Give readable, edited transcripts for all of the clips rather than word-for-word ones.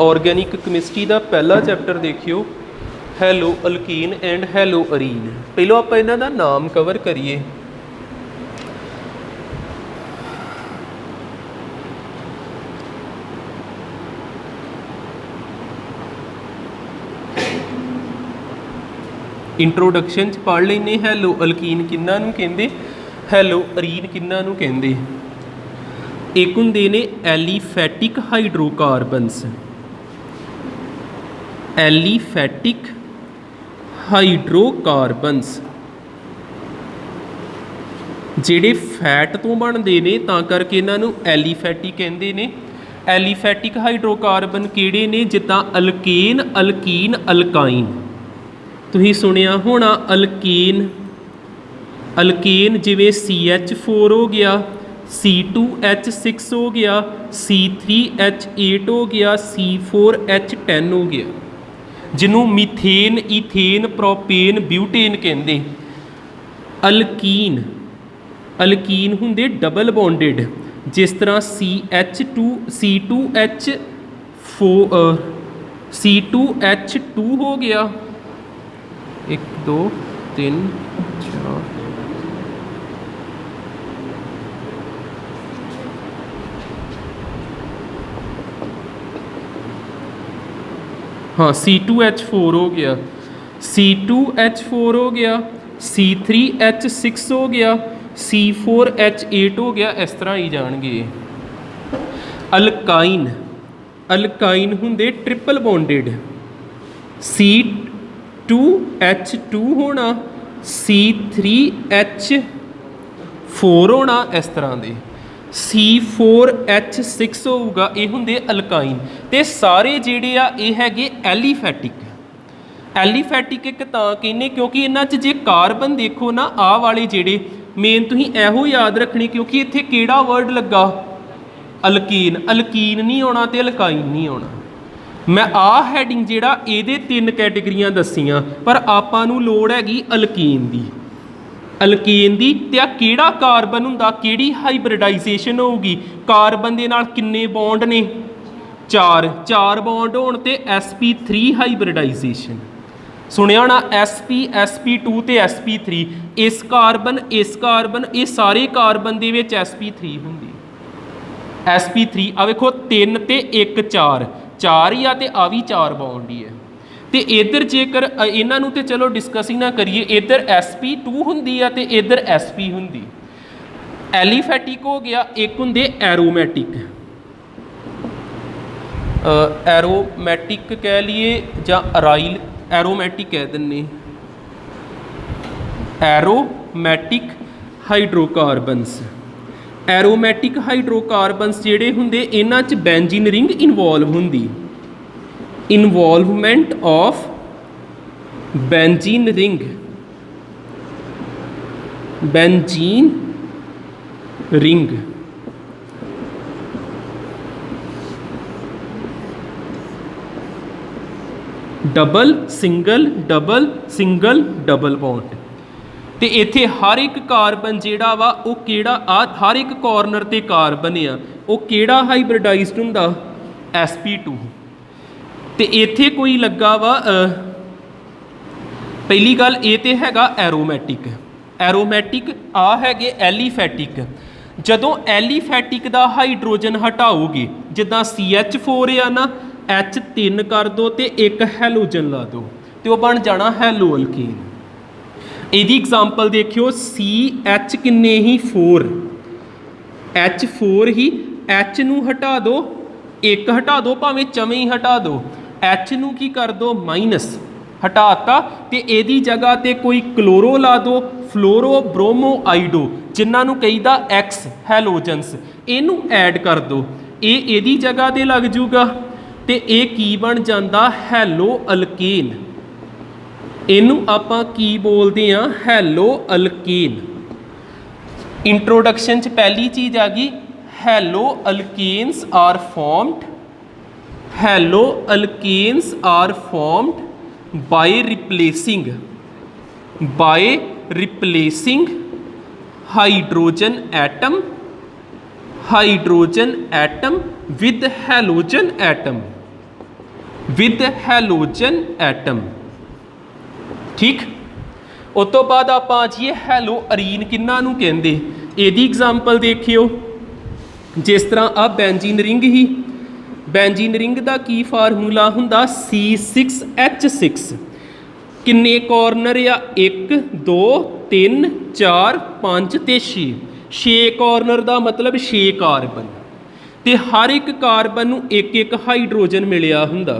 Organic chemistry का पहला chapter देखियो hello alkyne and hello Areen. पहलों आप इन्हां दा नाम कवर करिए। इंट्रोडक्शन च पढ़ लेने हैलो अल्कीन किन्हां नूं कहंदे, हैलो अरीन किन्हां नूं कहंदे। एक हुंदे ने एलीफैटिक हाइड्रोकार्बनस, एलीफैटिक हाइड्रोकार्बनस जिहड़े फैट तो बनते ने तां करके इन्हां नूं एलीफैटिक कहंदे ने। एलीफैटिक हाइड्रोकार्बन किहड़े ने, जिद्दां अल्केन, अल्कीन, अल्काइन। तुसीं सुनिया होना अल्केन, अल्केन जिवें CH4 हो गया, C2H6 हो गया, C3H8 हो गया, C4H10 हो गया, जिन्हों मीथेन, ईथेन, प्रोपेन, ब्यूटेन कहते। अल्कीन, अल्कीन हुंदे डबल बॉन्डेड, जिस तरह C2H2 हो गया, 1 2 3 4, हाँ C2H4 हो गया, C2H4 हो गया, C3H6 हो गया, C4H8 हो गया, इस तरह ही जाएंगे। अल्काइन, अल्काइन हुंदे ट्रिपल बॉन्डेड, C2H2 होना, C3H4 होना, इस तरह के C4H6 होगा, ये हुंदे अल्काइन। ते सारे जिहड़े आ ये हैगे एलीफैटिक। एलीफैटिक एक तां कहने क्योंकि इन्हां च जे कार्बन देखो ना, आ वाले जिहड़े मेन तुसीं इहो याद रखने, क्योंकि इत्थे किहड़ा वर्ड लगा, अल्कीन। अल्कीन नहीं आउणा ते अल्काइन नहीं आउणा। मैं आ हैडिंग जिहड़ा इहदे 3 कैटेगरियां दसियां, पर आपां नूं लोड़ हैगी अल्कीन दी। अल्केन दी ते किहड़ा कार्बन हुंदा, किहड़ी हाइब्रिडाइजेशन होगी, कार्बन दे नाल किन्ने बॉन्ड ने, 4 बॉन्ड होण ते sp3 हाइब्रिडाइजेशन। सुनिया ना sp sp2 ते sp3, इस कार्बन ये सारे कार्बन दे विच sp3 हुंदी। sp3 आ वेखो 3 ते 1 4 ही आ ते आ भी 4 बॉन्ड ही है। तो इधर जेकर इन्हां नूं ते चलो डिस्कस ही ना करिए, इधर sp2 हुंदी आ ते इधर sp हुंदी। एलीफैटिक हो गया, एक हुंदे एरोमैटिक, एरोमैटिक कह लिए जां अराइल, एरोमैटिक कह दिन्ने, एरोमैटिक हाइड्रोकार्बनस। एरोमैटिक हाइड्रोकार्बनस जिहड़े हुंदे इन्हां च बेंजीन रिंग इनवॉल्व हुंदी। Involvement of benzene ring, benzene ring double single double bond. तो इत्थे हर एक कार्बन जिहड़ा वा वो किहड़ा हर एक कॉर्नर ते कार्बन आ वो किहड़ा हाइब्रिडाइज्ड हुंदा, sp2। तो इत्थे कोई लगा वा पहली गल ये तो हैगा एरोमैटिक। एरोमैटिक आ हैगे एलीफैटिक। जदों एलीफैटिक का हाइड्रोजन हटाओगे, जिद्दां CH4 आ ना, H3 कर दो तो एक हैलोजन ला दो, तो वह बन जाना हैलो अल्कीन। यदि एग्जाम्पल देखियो, CH किन्ने ही 4, H4 ही, H नूं हटा दो, एक हटा दो, भावें चवें ही हटा दो, H नूं की कर दो माइनस, हटाता, तो यदी जगह ते कोई क्लोरो ला दो, फ्लोरो ब्रोमो आइडो, जिन्हों कहीदा एक्स हैलोजनस, इनू ऐड कर दो, ये जगह ते लग जूगा, तो ये की बन जाता हैलो अल्केन। इनू आपां की बोलते हैं, हैलो अल्केन। इंट्रोडक्शन च पहली चीज़ आ गई, haloalkanes are formed, haloalkanes are formed by replacing hydrogen atom with halogen atom। With halogen atom. ठीक, उस तो बाद आप आ जाइए हैलो अरीन किन्ना नूं कहंदे। इहदी एग्जाम्पल देखियो, जिस तरह आ बेंजीन रिंग ही, बेंजीन रिंग का की फार्मूला हुंदा C6H6। किन्ने कॉर्नर आ, 1 2 3 4 5 ते 6। 6 कॉर्नर का मतलब 6 कार्बन, ते हर एक कार्बन नूं एक एक हाइड्रोजन मिलिया हुंदा।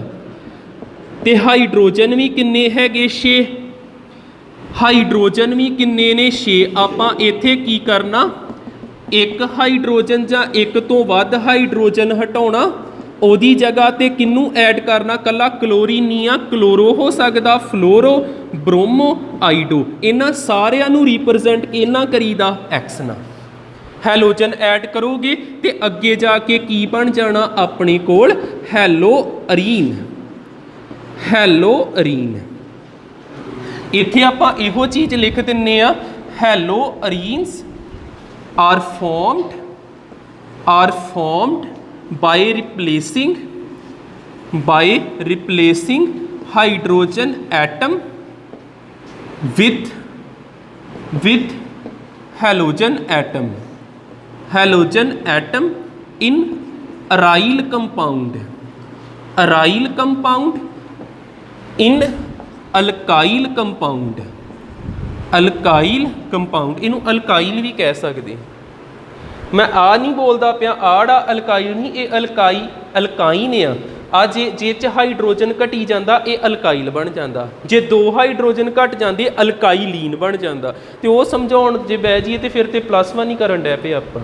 ते हाइड्रोजन भी किन्ने हैगे 6, हाइड्रोजन भी किन्ने ने 6। आपां इत्थे की करना, एक हाइड्रोजन जां एक तो वध हाइड्रोजन हटाउणा, ओदी जगह ते किन्नू ऐड करना, कला क्लोरीन नहीं आ, क्लोरो हो सकदा, फ्लोरो, ब्रोमो, आइडो। इन्हां सारियां नूं रिप्रजेंट किन्ना करीदा एक्स नाल। हैलोजन ऐड करोगे तो अगे जाके की बन जाना अपने कोल हैलो अरीन। हैलो अरीन इत्थे आपां इहो चीज़ लिख दिन्ने आ, haloarenes are formed by replacing hydrogen atom with halogen atom. Halogen atom in aryl compound, aryl compound in alkyl compound, alkyl compound, इनू अल्काइल भी कह सकते। मैं आ नहीं बोलता पिया, आड़ा अल्काइल नहीं, ये अल्काइन आ जे च हाइड्रोजन घटी जाता ये अल्काइल बन जाता, जे 2 हाइड्रोजन घट जाते अल्काइलीन बन जाता। तो वो समझाउण जे बह जाइए तो फिर तो +1 ही करन डै पे आपां।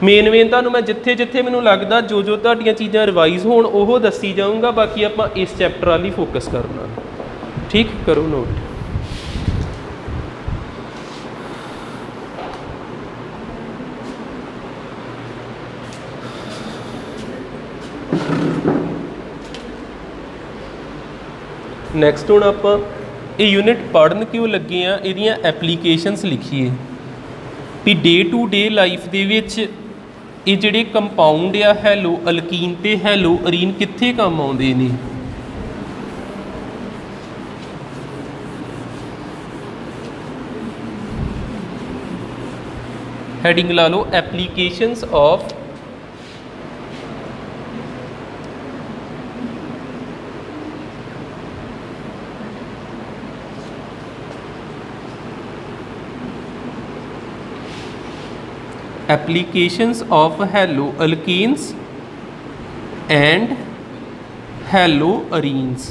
मेन तुहानूं मैं जिथे जिथे मैनूं लगदा जो तुहाडीआं चीज़ां रिवाइज़ होण ओह दसी जाऊँगा, बाकी आपां इस चैप्टर वाल ही फोकस करना। ठीक, करो नोट। नैक्सट हुण आपां ये यूनिट पढ़न क्यों लगे आ, इहदियां एप्लीकेशनस लिखीए भी डे टू डे लाइफ दे विच ये जिहड़े कंपाउंड आ हैलो अल्कीन ते हैलो अरीन कित्थे काम आउंदे ने। हैडिंग ला लो applications of applications of haloalkenes and haloarenes।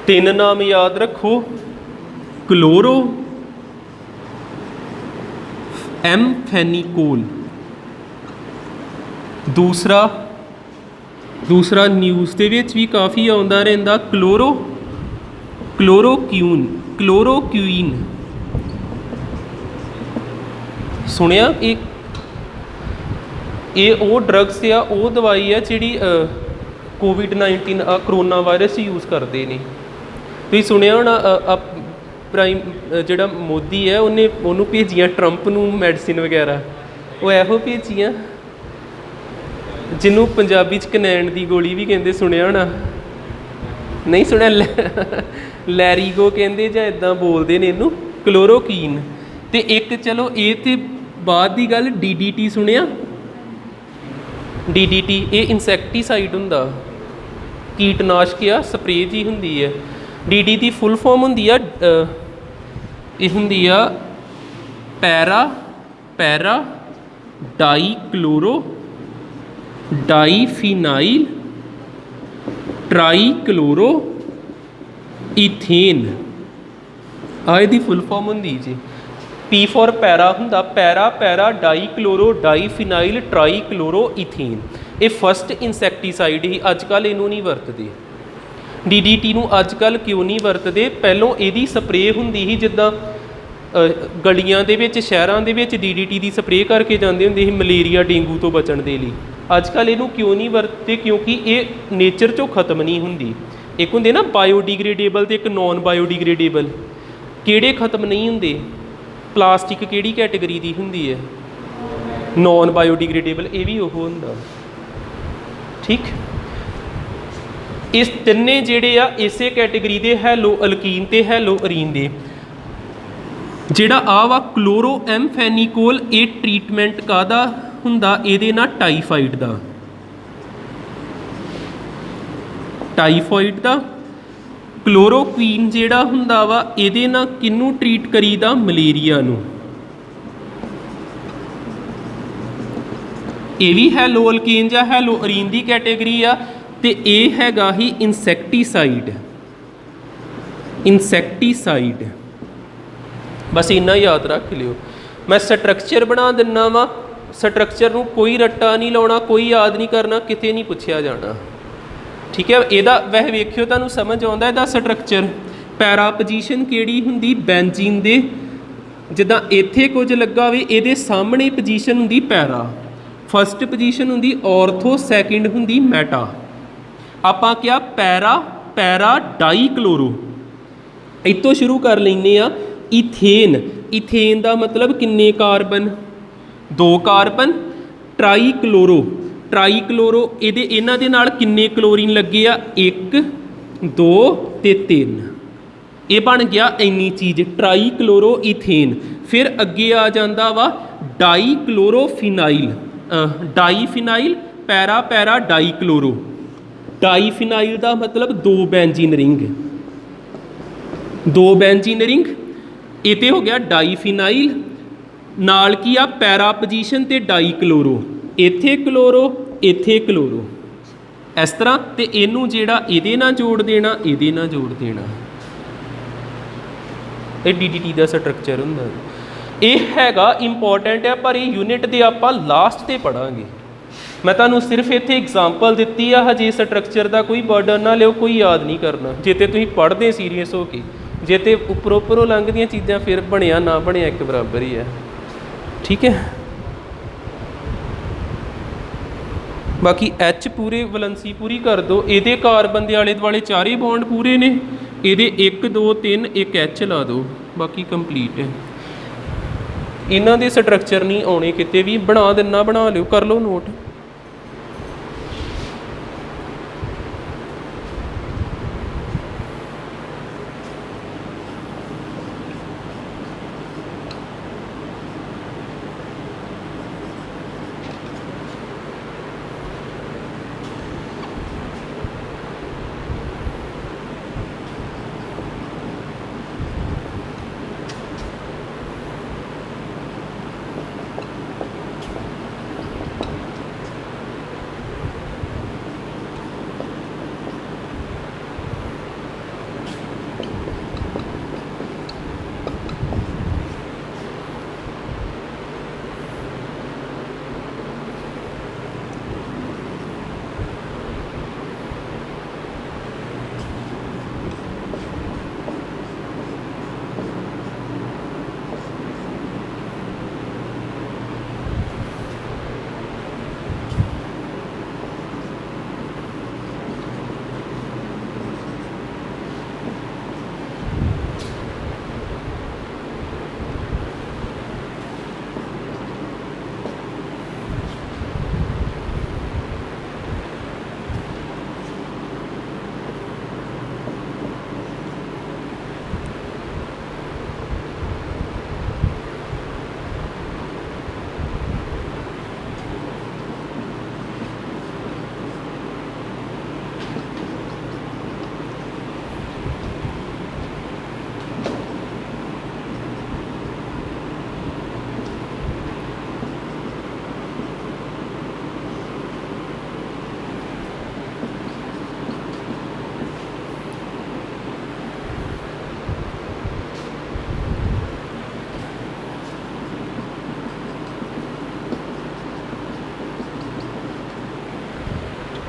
तीन नाम याद रखो, क्लोरो एमफेनिकोल, दूसरा न्यूज़ दे विच भी काफ़ी आउंदा रहिंदा क्लोरोक्वीन। सुनिया ये वो ड्रग्स आ, वो दवाई आ जिहड़ी कोविड-19 करोना वायरस यूज़ करते हैं। तुसीं सुनिया होना प्राइम जिहड़ा मोदी है उन्हें उन्होंने भेजियां ट्रंप नूं मैडिसिन वगैरह, वो एहो भेजियां जिन्हों पंजाबी च कनैन की गोली भी कहते, सुनिया होना नहीं सुनिया, लैरीगो कहते जां इदां बोलते हैं इनू, क्लोरोक्वीन। तो एक चलो ये तो बाद की गल, DDT सुनिया, DDT ये इंसैक्टीसाइड हुंदा, कीटनाशक आ, स्प्रे जी हुंदी है। DDT की फुल फॉर्म हुंदी आ ये हुंदी आ पैरा डाईफिनाइल ट्राईक्लोरो इथेन। ਆ ਇਹਦੀ ਫੁੱਲ ਫਾਰਮ ਹੁੰਦੀ ਜੀ। ਪੀ ਫॉर ਪੈਰਾ ਹੁੰਦਾ, ਪੈਰਾ ਪੈਰਾ ਡਾਈ ਕਲੋਰੋ ਡਾਈ ਫਿਨਾਈਲ ਟਰਾਈ ਕਲੋਰੋ ਇਥੇਨ। ਇਹ ਫਸਟ ਇਨਸੈਕਟੀਸਾਈਡ ਹੀ, ਅੱਜ ਕੱਲ੍ਹ ਇਹਨੂੰ ਨਹੀਂ ਵਰਤਦੇ। DDT ਨੂੰ ਅੱਜ ਕੱਲ੍ਹ ਕਿਉਂ ਨਹੀਂ ਵਰਤਦੇ? ਪਹਿਲੋਂ ਇਹਦੀ ਸਪਰੇਅ ਹੁੰਦੀ ਸੀ, ਜਿੱਦਾਂ ਗਲੀਆਂ ਦੇ ਵਿੱਚ ਸ਼ਹਿਰਾਂ ਦੇ ਵਿੱਚ DDT ਦੀ ਸਪਰੇਅ ਕਰਕੇ ਜਾਂਦੇ ਹੁੰਦੇ ਸੀ ਮਲੇਰੀਆ ਡੇਂਗੂ ਤੋਂ ਬਚਣ ਦੇ ਲਈ। ਅੱਜ ਕੱਲ੍ਹ ਇਹਨੂੰ ਕਿਉਂ ਨਹੀਂ ਵਰਤਦੇ? ਕਿਉਂਕਿ ਇਹ ਨੇਚਰ 'ਚੋਂ ਖਤਮ ਨਹੀਂ ਹੁੰਦੀ। ਇੱਕ ਹੁੰਦੇ ਨਾ ਬਾਇਓਡੀਗ੍ਰੇਡੇਬਲ ਅਤੇ ਇੱਕ ਨੋਨ ਬਾਇਓਡੀਗ੍ਰੇਡੇਬਲ। ਕਿਹੜੇ ਖਤਮ ਨਹੀਂ ਹੁੰਦੇ? ਪਲਾਸਟਿਕ ਕਿਹੜੀ ਕੈਟੇਗਰੀ ਦੀ ਹੁੰਦੀ ਹੈ? Non biodegradable. ਇਹ ਵੀ ਉਹ ਹੁੰਦਾ, ਠੀਕ। ਇਸ ਤਿੰਨੇ ਜਿਹੜੇ ਆ ਇਸੇ ਕੈਟੇਗਰੀ ਦੇ, ਹੈਲੋ ਅਲਕੀਨ ਤੇ ਹੈਲੋ ਅਰੀਨ ਦੇ। ਜਿਹੜਾ ਆ ਵਾ ਕਲੋਰੋ ਐਮਫੈਨੀਕੋਲ, ਇਹ ਟਰੀਟਮੈਂਟ ਕਾਹਦਾ ਹੁੰਦਾ? ਇਹਦੇ ਨਾਲ ਟਾਈਫਾਈਡ ਦਾ, ਟਾਈਫਾਈਡ ਦਾ। ਕਲੋਰੋਕੁਈਨ ਜਿਹੜਾ ਹੁੰਦਾ ਵਾ, ਇਹਦੇ ਨਾਲ ਕਿਹਨੂੰ ਟਰੀਟ ਕਰੀਦਾ? ਮਲੇਰੀਆ ਨੂੰ। ਇਹ ਵੀ ਹੈਲੋ ਅਲਕੇਨ ਜਾਂ ਹੈਲੋ ਅਰੀਨ ਦੀ ਕੈਟੇਗਰੀ ਆ, ਤੇ ਇਹ ਹੈਗਾ ਹੀ ਇਨਸੈਕਟੀਸਾਈਡ। ਇਨਸੈਕਟੀਸਾਈਡ, ਬਸ ਇੰਨਾ ਯਾਦ ਰੱਖ ਲਿਓ। ਮੈਂ ਸਟਰਕਚਰ ਬਣਾ ਦਿੰਦਾ ਵਾ, ਸਟਰਕਚਰ ਨੂੰ ਕੋਈ ਰੱਟਾ ਨਹੀਂ ਲਾਉਣਾ, ਕੋਈ ਯਾਦ ਨਹੀਂ ਕਰਨਾ, ਕਿਤੇ ਨਹੀਂ ਪੁੱਛਿਆ ਜਾਣਾ, ਠੀਕ ਹੈ। ਇਹਦਾ ਵੈਸੇ ਵੇਖਿਓ ਤੁਹਾਨੂੰ ਸਮਝ ਆਉਂਦਾ ਇਹਦਾ ਸਟਰਕਚਰ। ਪੈਰਾ ਪੋਜੀਸ਼ਨ ਕਿਹੜੀ ਹੁੰਦੀ? ਬੈਂਜੀਨ ਦੇ, ਜਿੱਦਾਂ ਇੱਥੇ ਕੁਝ ਲੱਗਾ ਹੋਵੇ, ਇਹਦੇ ਸਾਹਮਣੇ ਪੋਜੀਸ਼ਨ ਹੁੰਦੀ ਪੈਰਾ। ਫਸਟ ਪੋਜੀਸ਼ਨ ਹੁੰਦੀ ਔਰਥੋ, ਸੈਕਿੰਡ ਹੁੰਦੀ ਮੈਟਾ। ਆਪਾਂ ਕਿਹਾ ਪੈਰਾ ਪੈਰਾ ਡਾਈ ਕਲੋਰੋ, ਇੱਥੋਂ ਸ਼ੁਰੂ ਕਰ ਲੈਂਦੇ ਆ। ਇਥੇਨ, ਇਥੇਨ ਦਾ ਮਤਲਬ ਕਿੰਨੇ carbon? 2 carbon. Try chloro, try chloro, ਇਹਨਾਂ ਦੇ ਨਾਲ ਕਿੰਨੇ ਕਲੋਰੀਨ ਲੱਗੇ ਆ? 1 2 ਤੇ 3। ਇਹ ਬਣ ਗਿਆ ਇੰਨੀ ਚੀਜ਼, ਟਰਾਈ ਕਲੋਰੋ ਇਥੇਨ। ਫਿਰ ਅੱਗੇ ਆ ਜਾਂਦਾ ਵਾ ਡਾਈ ਕਲੋਰੋਫਿਨਾਈਲ, ਡਾਈ ਫਿਨਾਈਲ, ਪੈਰਾ ਪੈਰਾ ਡਾਈ ਕਲੋਰੋ। ਡਾਈ ਫਿਨਾਈਲ ਦਾ ਮਤਲਬ 2 ਬੈਂਜੀਨ ਰਿੰਗ, 2 ਬੈਂਜੀਨ ਰਿੰਗ। ਇਹ ਤੇ ਹੋ ਗਿਆ ਡਾਈ ਫਿਨਾਈਲ, ਨਾਲ ਕੀ ਆ? ਪੈਰਾ ਪੋਜੀਸ਼ਨ ਤੇ ਡਾਈ ਕਲੋਰੋ, ਇੱਥੇ ਕਲੋਰੋ ਇੱਥੇ ਕਲੋਰੋ, ਇਸ ਤਰ੍ਹਾਂ। ਤੇ ਇਹਨੂੰ ਜਿਹੜਾ ਇਹਦੇ ਨਾਲ ਜੋੜ ਦੇਣਾ, ਇਹਦੇ ਨਾਲ ਜੋੜ ਦੇਣਾ। ਇਹ DDT ਦਾ ਸਟਰਕਚਰ ਹੁੰਦਾ। ਇਹ ਹੈਗਾ ਇੰਪੋਰਟੈਂਟ ਹੈ, ਪਰ ਇਹ ਯੂਨਿਟ ਦੇ ਆਪਾਂ ਲਾਸਟ ਤੇ ਪੜਾਂਗੇ। ਮੈਂ ਤੁਹਾਨੂੰ ਸਿਰਫ ਇੱਥੇ ਐਗਜ਼ਾਮਪਲ ਦਿੱਤੀ ਆ, ਹਜੇ ਸਟਰਕਚਰ ਦਾ ਕੋਈ ਬਰਡਨ ਨਾ ਲਿਓ, ਕੋਈ ਯਾਦ ਨਹੀਂ ਕਰਨਾ। ਜੇ ਤੇ ਤੁਸੀਂ ਪੜ੍ਹਦੇ ਸੀਰੀਅਸ ਹੋ ਕੇ, ਜੇ ਤੇ ਉੱਪਰੋਂ ਲੰਘਦੀਆਂ ਚੀਜ਼ਾਂ, ਫਿਰ ਬਣਿਆ ਨਾ ਬਣਿਆ ਇੱਕ ਬਰਾਬਰ ਹੀ ਹੈ, ਠੀਕ ਹੈ। ਬਾਕੀ H ਪੂਰੇ ਵਲੈਂਸੀ ਪੂਰੀ ਕਰ ਦਿਓ। ਇਹਦੇ ਕਾਰਬਨ ਦੇ ਆਲੇ ਦੁਆਲੇ 4 ਬੌਂਡ ਪੂਰੇ ਨੇ, ਇਹਦੇ 1 2 3 ਇੱਕ H ਲਾ ਦਿਓ, ਬਾਕੀ ਕੰਪਲੀਟ ਹੈ। ਇਹਨਾਂ ਦੇ ਸਟਰਕਚਰ ਨਹੀਂ ਆਉਣੇ ਕਿਤੇ ਵੀ, ਬਣਾ ਦਿੰਨਾ, ਬਣਾ ਲਿਓ, ਕਰ ਲਓ ਨੋਟ।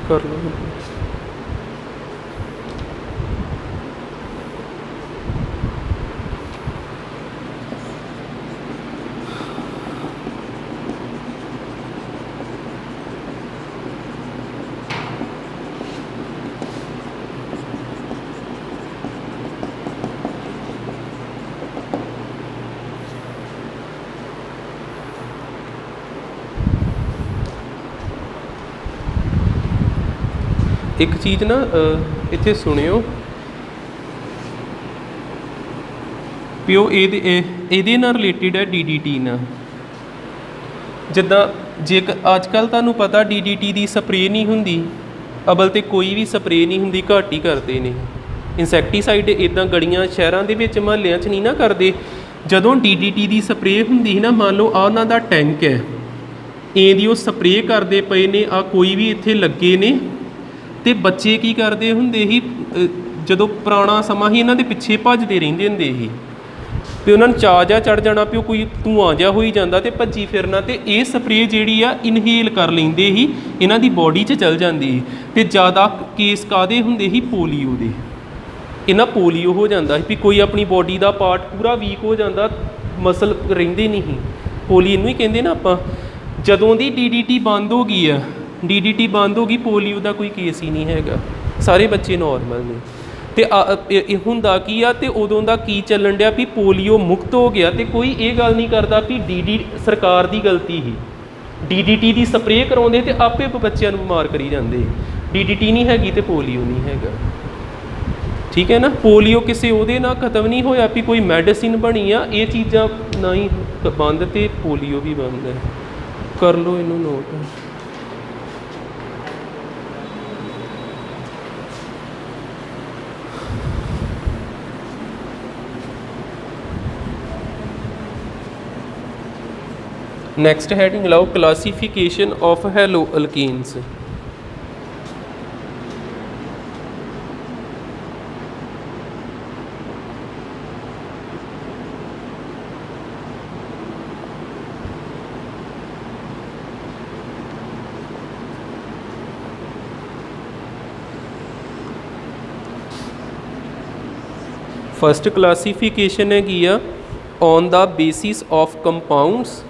कर लो। एक चीज़ ना इत्थे सुनियो पिओ ਇਹਦੇ ਨਾਲ ਰਿਲੇਟਡ है DDT ਨਾਲ। ਜਿੱਦਾਂ ਜੇ ਅੱਜ ਕੱਲ੍ਹ ਤੁਹਾਨੂੰ ਪਤਾ DDT ਦੀ ਸਪਰੇਅ ਨਹੀਂ ਹੁੰਦੀ, ਅਬਲ ਤੇ ਕੋਈ ਵੀ ਸਪਰੇਅ ਨਹੀਂ ਹੁੰਦੀ, ਘੱਟ ਹੀ ਕਰਦੇ ਨੇ। ਇਨਸੈਕਟੀਸਾਈਡ ਇੱਦਾਂ ਗਲੀਆਂ ਸ਼ਹਿਰਾਂ ਦੇ ਵਿੱਚ ਮੁਹੱਲਿਆਂ 'ਚ ਨਹੀਂ ਨਾ ਕਰਦੇ। ਜਦੋਂ DDT ਦੀ ਸਪਰੇਅ ਹੁੰਦੀ ਸੀ ਨਾ, ਮੰਨ ਲਓ ਆਹ ਉਹਨਾਂ ਦਾ ਟੈਂਕ ਹੈ, ਇਹਦੀ ਉਹ ਸਪਰੇਅ ਕਰਦੇ ਪਏ ਨੇ, ਆ ਕੋਈ ਵੀ ਇੱਥੇ ਲੱਗੇ ਨੇ, ਤੇ ਬੱਚੇ ਕੀ ਕਰਦੇ ਹੁੰਦੇ ਸੀ, ਜਦੋਂ ਪੁਰਾਣਾ ਸਮਾਂ ਸੀ ਇਹਨਾਂ ਦੇ ਪਿੱਛੇ ਭੱਜਦੇ ਰਹਿੰਦੇ ਹੁੰਦੇ ਸੀ, ਵੀ ਉਹਨਾਂ ਨੂੰ ਚਾਅ ਜਿਹਾ ਚੜ੍ਹ ਜਾਣਾ ਵੀ ਉਹ ਕੋਈ ਧੂੰਆਂ ਜਿਹਾ ਹੋਈ ਜਾਂਦਾ ਤੇ ਭੱਜੀ ਫਿਰਨਾ, ਤੇ ਇਹ ਸਪਰੇਅ ਜਿਹੜੀ ਆ ਇਨਹੇਲ ਕਰ ਲੈਂਦੇ ਸੀ, ਇਹਨਾਂ ਦੀ ਬੋਡੀ 'ਚ ਚਲ ਜਾਂਦੀ ਸੀ। ਤੇ ਜ਼ਿਆਦਾ ਕੇਸ ਕਾਹਦੇ ਹੁੰਦੇ ਸੀ, ਪੋਲੀਓ ਦੇ। ਇਹਨਾਂ ਪੋਲੀਓ ਹੋ ਜਾਂਦਾ ਸੀ ਵੀ ਕੋਈ ਆਪਣੀ ਬੋਡੀ ਦਾ ਪਾਰਟ ਪੂਰਾ ਵੀਕ ਹੋ ਜਾਂਦਾ, ਮਸਲ ਰਹਿੰਦੇ ਨਹੀਂ ਸੀ, ਪੋਲੀਓ ਇਹਨੂੰ ਹੀ ਕਹਿੰਦੇ ਨਾ ਆਪਾਂ। ਜਦੋਂ ਦੀ DDT ਬੰਦ ਹੋ ਗਈ ਆ, DDT ਬੰਦ ਹੋ ਗਈ, ਪੋਲੀਓ ਦਾ ਕੋਈ ਕੇਸ ਹੀ ਨਹੀਂ ਹੈਗਾ, ਸਾਰੇ ਬੱਚੇ ਨੋਰਮਲ ਨੇ। ਤੇ ਇਹ ਹੁੰਦਾ ਕੀ ਆ, ਤੇ ਉਦੋਂ ਦਾ ਕੀ ਚੱਲਣ ਡਿਆ ਵੀ ਪੋਲੀਓ ਮੁਕਤ ਹੋ ਗਿਆ, ਤੇ ਕੋਈ ਇਹ ਗੱਲ ਨਹੀਂ ਕਰਦਾ ਵੀ ਸਰਕਾਰ ਦੀ ਗਲਤੀ ਹੀ, DDT ਦੀ ਸਪਰੇਅ ਕਰਾਉਂਦੇ ਤੇ ਆਪੇ ਬੱਚਿਆਂ ਨੂੰ ਬਿਮਾਰ ਕਰੀ ਜਾਂਦੇ। DDT ਨਹੀਂ ਹੈਗੀ ਤੇ ਪੋਲੀਓ ਨਹੀਂ ਹੈਗਾ, ਠੀਕ ਹੈ ਨਾ। ਪੋਲੀਓ ਕਿਸੇ ਉਹਦੇ ਨਾਲ ਖਤਮ ਨਹੀਂ ਹੋਇਆ ਵੀ ਕੋਈ ਮੈਡੀਸਿਨ ਬਣੀ ਆ, ਇਹ ਚੀਜ਼ਾਂ ਨਾ ਹੀ ਬੰਦ ਤੇ ਪੋਲੀਓ ਵੀ ਬੰਦ ਹੈ। ਕਰ ਲਓ ਇਹਨੂੰ ਨੋਟ। नेक्स्ट हेडिंग लाओ, classification of haloalkanes. First classification हैगी आ on the basis of compounds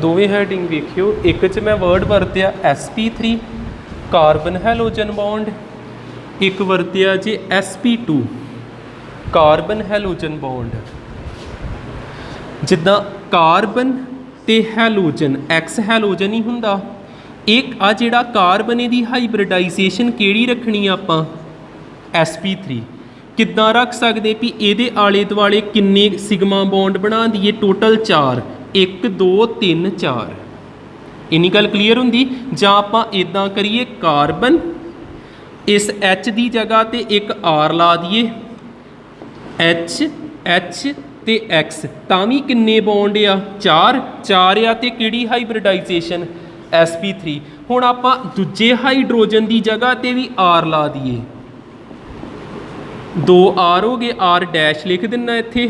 दोवें हैडिंग वेखियो, एक च मैं वर्ड वरत्या sp3 कार्बन हैलोजन बॉन्ड, एक वरत्या जे sp2 कार्बन हैलोजन बॉन्ड। जिद्दां कार्बन ते हैलोजन एक्स हैलोजन ही हुंदा, एक आ जिहड़ा कार्बन दी हाइब्रिडाइजेशन किहड़ी रखनी आपां sp3, किद्दां रख सकदे भी इहदे आले दुआले किन्ने सिग्मा बॉन्ड बना दईए, टोटल 4, 1 2 3 4, इन्नी गल क्लीयर होंगी। जां आपां इदां करिए, कार्बन इस H की जगह ते एक R ला दिए, एच एच ते एक्स तां भी किन्ने बॉन्ड आ चार आ ते किहड़ी हाइब्रिडाइजेशन sp3 हुण आपां दूजे हाइड्रोजन की जगह ते भी आर ला दईए 2 आर हो गए आर डैश लिख दिना इत्थे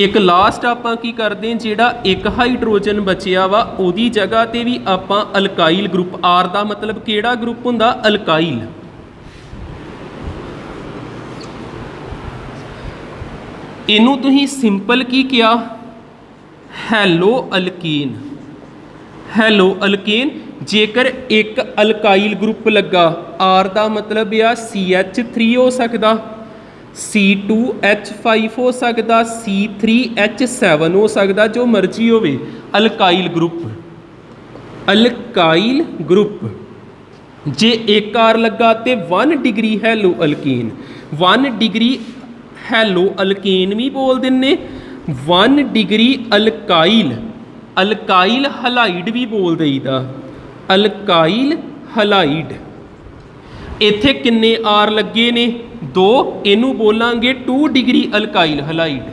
एक लास्ट आपां की करते हैं जिहड़ा एक हाइड्रोजन बचिया वा उहदी जगह ते भी आपां अल्काइल ग्रुप आर दा मतलब किहड़ा ग्रुप हुंदा अल्काइल इनू तुसीं सिंपल की किया हैलो अल्कीन जेकर एक अल्काइल ग्रुप लगा आर दा मतलब आ CH3 हो सकता C2H5 हो सकता C3H7 हो सकता जो मर्जी होवे अल्काइल ग्रुप जे एक आर लगा तो 1 degree hello alkyne 1 degree hello alkyne भी बोल दिन्ने 1 डिग्री अल्काइल हलाइड भी बोल दईदा अल्काइल हलाइड इत्थे किन्ने आर लगे ने 2 इनू बोलांगे 2 डिग्री अल्काइल हलाइड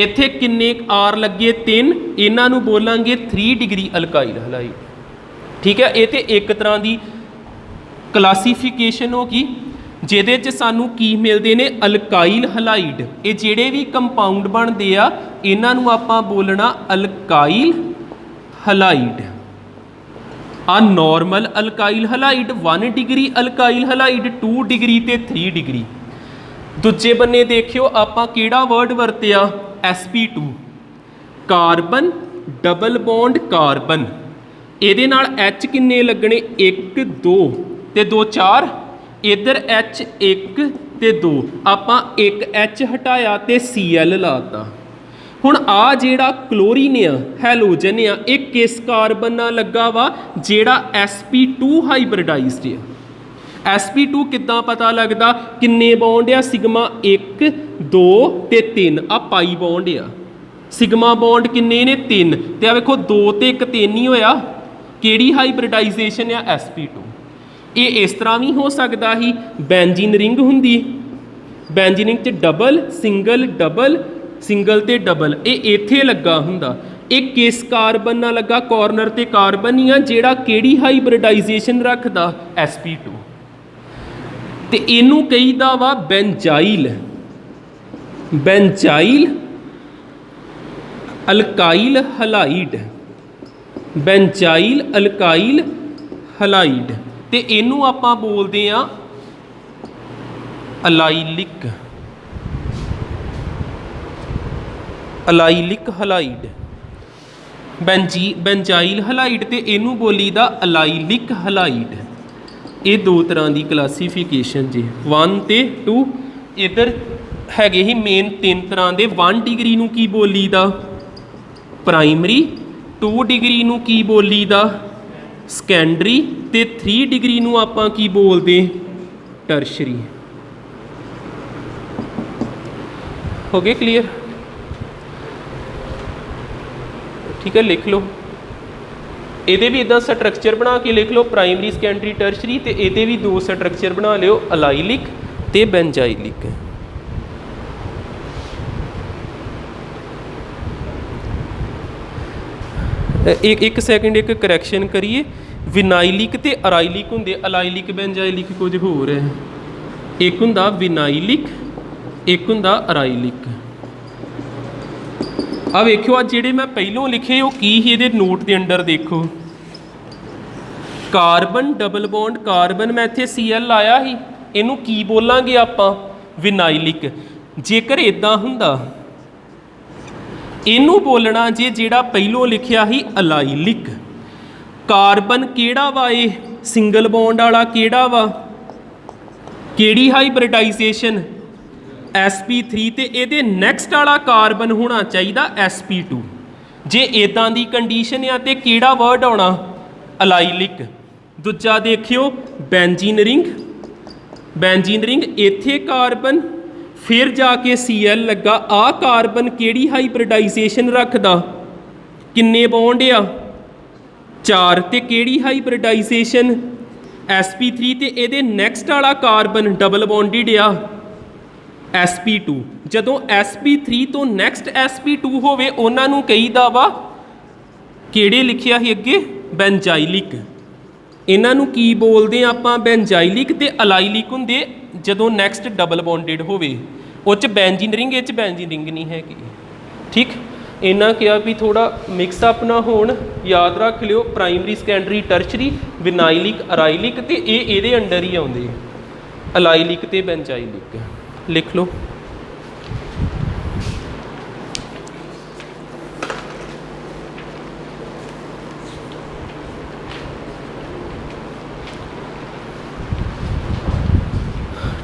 इत्थे किन्ने आर लगे 3 इन्हां नू बोलांगे 3 डिग्री अल्काइल हलाइड ठीक है। ये तो एक तरह की क्लासीफिकेशन होगी जिहदे च सानू की मिलते हैं अल्काइल हलाइड ये जिहड़े भी कंपाउंड बनते आ इन्हां नू आपां बोलना अल्काइल हलाइड आ normal alkyl halide 1 degree alkyl halide 2 degree ते 3 डिग्री दूजे बन्ने देखियो आपां किहड़ा वर्ड वरतिया sp2 carbon double bond carbon इहदे नाल H किन्ने लगने 1 2 ते 2 4 इधर H 1 ते 2 आपां एक H हटाया ते Cl लाता हुण आ जिहड़ा क्लोरीन आ हैलोजन आ एक किस कार्बन नाल लगा वा जिहड़ा sp2 हाइब्रिडाइज्ड आ sp2 किद्दां पता लगदा किन्ने बॉन्ड आ सिग्मा 1 2 ते 3 आ पाई बॉन्ड आ सिग्मा बॉन्ड किन्ने ने 3 ते आ वेखो 2 ते 1 3 ही होया किहड़ी हाइब्रिडाइजेशन आ sp2 ये इस तरह भी हो सकता ही बेंजीन रिंग हुंदी बेंजीन रिंग च डबल सिंगल ते डबल ये इत्थे लगा हुंदा एक किस कार्बन नाल लगा कॉर्नर ते कार्बन ही आ जिहड़ा किहड़ी हाइब्रिडाइजेशन रखदा sp2 ते इनू कहीदा वा बेंजाइल अल्काइल हलाइड ते इनू आपां बोलदे आ अलाइलिक हलाइड बेंजाइल हलाइड ते इनू बोली दा अलाइलिक हलाइड ये 2 तरह की क्लासीफिकेशन जी 1 ते 2 इधर हैगे ही मेन 3 तरह के 1 डिग्री नू की बोली दा प्राइमरी 2 डिग्री नू की बोली दा सैकेंडरी ते 3 डिग्री नू आपां की बोलते टर्शरी हो गए क्लीयर ठीक है लिख लो ये भी इदा स्ट्रक्चर बना के लिख लो प्राइमरी सैकेंडरी टर्शरी तो ये भी 2 स्ट्रक्चर बना लियो अलाइलिक ते बेंजाइलिक एक सैकेंड एक करैक्शन करिए विनाइलिक ते अराइलिक होंगे अलाइलिक बेंजाइलिक कुछ होर है एक हुंदा विनाइलिक एक हुंदा अराइलिक आ वेखियो आ जिहड़े मैं पहलों लिखे वो की ही इहदे नोट के अंडर देखो कार्बन डबल बॉन्ड कार्बन मैं इत्थे Cl लाया ही इनू की बोलांगे आपां विनाइलिक जेकर इदां हुंदा इनू बोलना जे जिहड़ा पहलों लिखिया ही अलाइलिक कार्बन किहड़ा वा ये सिंगल बॉन्ड वाला किहड़ा वा किहड़ी हाइब्रिडाइजेशन sp3 ते इहदे नैक्सट वाला कार्बन होना चाहिए sp2 जे इदां दी कंडीशन आ ते किहड़ा वर्ड आउणा अलाइलिक दूजा देखियो बेंजीन रिंग इत्थे कार्बन फिर जाके Cl लगा आ कार्बन किहड़ी हाइब्रिडाइजेशन रखदा किन्ने बॉन्ड आ 4 ते किहड़ी हाइब्रिडाइजेशन sp3 ਤੇ ਇਹਦੇ ਨੈਕਸਟ ਵਾਲਾ ਕਾਰਬਨ ਡਬਲ ਬੌਂਡਡ ਆ sp2। ਜਦੋਂ sp3 ਤੋਂ ਨੈਕਸਟ sp2 ਹੋਵੇ ਉਹਨਾਂ ਨੂੰ ਕਹੀਦਾ ਵਾ ਕਿਹੜੇ ਲਿਖਿਆ ਸੀ ਅੱਗੇ ਬੈਂਜ਼ਾਈਲਿਕ। ਇਹਨਾਂ ਨੂੰ ਕੀ ਬੋਲਦੇ ਆਪਾਂ ਬੈਂਜ਼ਾਈਲਿਕ ਤੇ ਅਲਾਈਲਿਕ ਹੁੰਦੇ ਜਦੋਂ ਨੈਕਸਟ ਡਬਲ ਬੌਂਡਡ ਹੋਵੇ। ਉਹ 'ਚ ਬੈਂਜ਼ੀਨ ਰਿੰਗ ਇਹ 'ਚ ਬੈਂਜ਼ੀਨ ਰਿੰਗ ਨਹੀਂ ਹੈਗੀ। ਠੀਕ, ਇਹਨਾਂ ਕਿਹਾ ਵੀ ਥੋੜਾ ਮਿਕਸ ਅਪ ਨਾ ਹੋਣ। ਯਾਦ ਰੱਖ ਲਿਓ ਪ੍ਰਾਇਮਰੀ ਸੈਕੰਡਰੀ ਟਰਸ਼ਰੀ ਵਿਨਾਈਲਿਕ ਅਰਾਈਲਿਕ ਤੇ ਇਹ ਇਹਦੇ ਅੰਡਰ ਹੀ ਆਉਂਦੇ ਅਲਾਈਲਿਕ ਤੇ ਬੈਂਜ਼ਾਈਲਿਕ। ਲਿਖ ਲਓ।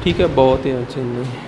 ठीक है, बहुत है अच्छा।